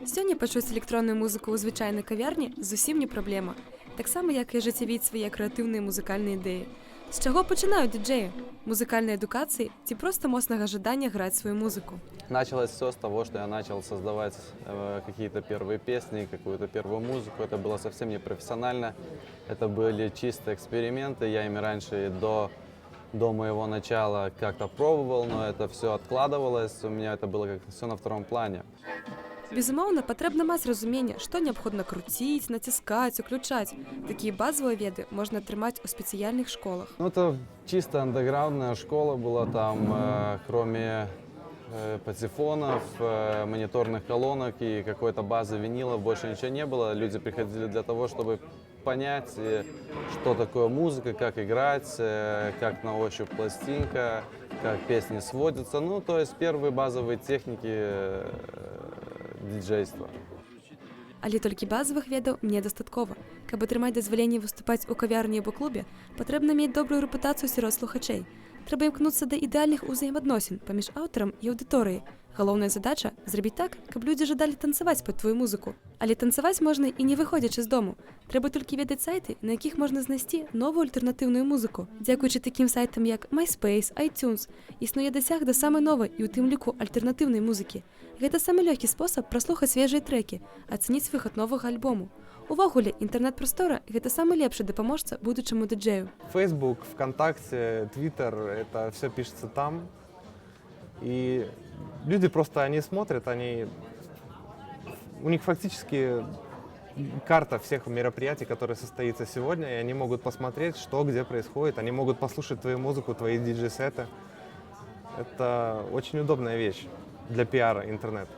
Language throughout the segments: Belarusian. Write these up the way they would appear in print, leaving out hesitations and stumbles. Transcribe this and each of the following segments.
Сёння пачуць электронную музыку ў звычайнай кавярні зусім не праблема. Таксама, як і ажыццявіць свае крэатыўныя музыкальныя ідэі. З чаго пачынаюць дыджэі? Музыкальнай адукацыі ці проста моцнага жадання граць сваю музыку? Началось все с того, что я начал создавать какие-то первые песни, какую-то первую музыку. Это было совсем не профессионально. Это были чисто эксперименты. Я ими раньше до моего начала как-то пробовал, но это все откладывалось. У меня это было как-то все на втором плане. Безумоўна, патрэбна маць разуменне, што неабходна круціць, націскаць, уключаць. Такія базовыя веды можна атрымаць у спецыяльных школах. Ну, это чисто андеграундная школа была там, кроме патефонов, мониторных колонок и какой-то базы винила, больше ничего не было. Люди приходили для того, чтобы понять, что такое музыка, как играть, как на ощупь пластинка, как песни сводятся. Ну, то есть первые базовые техники диджейства. Але толькі базовых ведаў недастаткова. Каб атрымаць дазваленне выступаць у кавярні або клубе, патрэбна мець добрую рэпутацыю сярод слухачэй. Трэба імкнуцца да ідэальных узаемадносін паміж аўтарам і аўдыторыяй. Галоўная задача – зрабіць так, каб людзі жадалі танцаваць пад твою музыку. Але танцаваць можна і не выходзячы з дому. Трэба толькі ведаць сайты, на якіх можна знайсці новую альтэрнатыўную музыку. Дзякуючы такім сайтам, як MySpace, iTunes, існуе дасяг да самай новай і ў тым ліку альтэрнатыўнай музыкі. Гэта самы лёгкі спосаб праслухаць свежыя трэкі, ацаніць выхад новага альбому. Увогуле, інтэрнэт-прастора – гэта самы лепшы дапаможца будучаму дыджэю. Facebook, ВКонтакте, Twitter – это все пишется там. И люди просто, они смотрят, у них фактически карта всех мероприятий, которые состоятся сегодня, и они могут посмотреть, что где происходит, они могут послушать твою музыку, твои диджей-сеты. Это очень удобная вещь для пиара, интернет.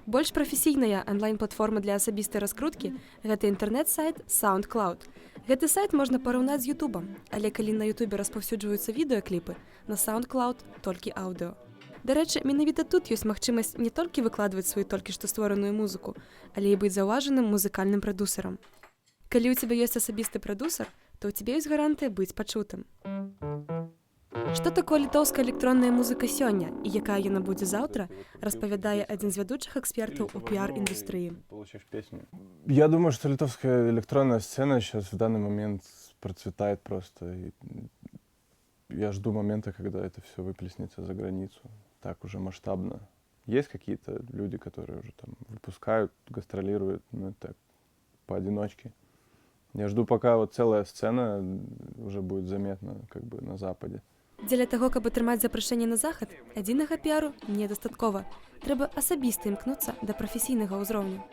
Больш прафесійная онлайн-платформа для асабістай раскруткі – гэта інтэрнэт-сайт SoundCloud. Гэты сайт можна параўнаць з Ютубам, але калі на Ютубе распаўсюджваюцца відэакліпы, на SoundCloud толькі аўдыо. Дарэчы, менавіта тут ёсць магчымасць не толькі выкладваць сваю толькі што створаную музыку, але і быць заўважаным музыкальным прадусарам. Калі ў цябе ёсць асабісты прадусар, то ў цябе ёсць гарантыя быць пачутым. Што такое літоўская электронная музыка сёння і якая яна будзе заўтра, распавядае адзін з вядучых экспертаў у піар-індустрыі. Я думаю, что литовская электронная сцена сейчас в данный момент процветает просто. И я жду момента, когда это все выплеснется за границу. Так уже масштабно. Есть какие-то люди, которые уже там выпускают, гастролируют, но это поодиночке. Я жду, пока вот целая сцена уже будет заметна как бы на Западе. Дзеля таго, каб атрымаць запрашэнне на захад, адзінага піару недастаткова. Трэба асабіста імкнуцца да прафесійнага ўзроўню.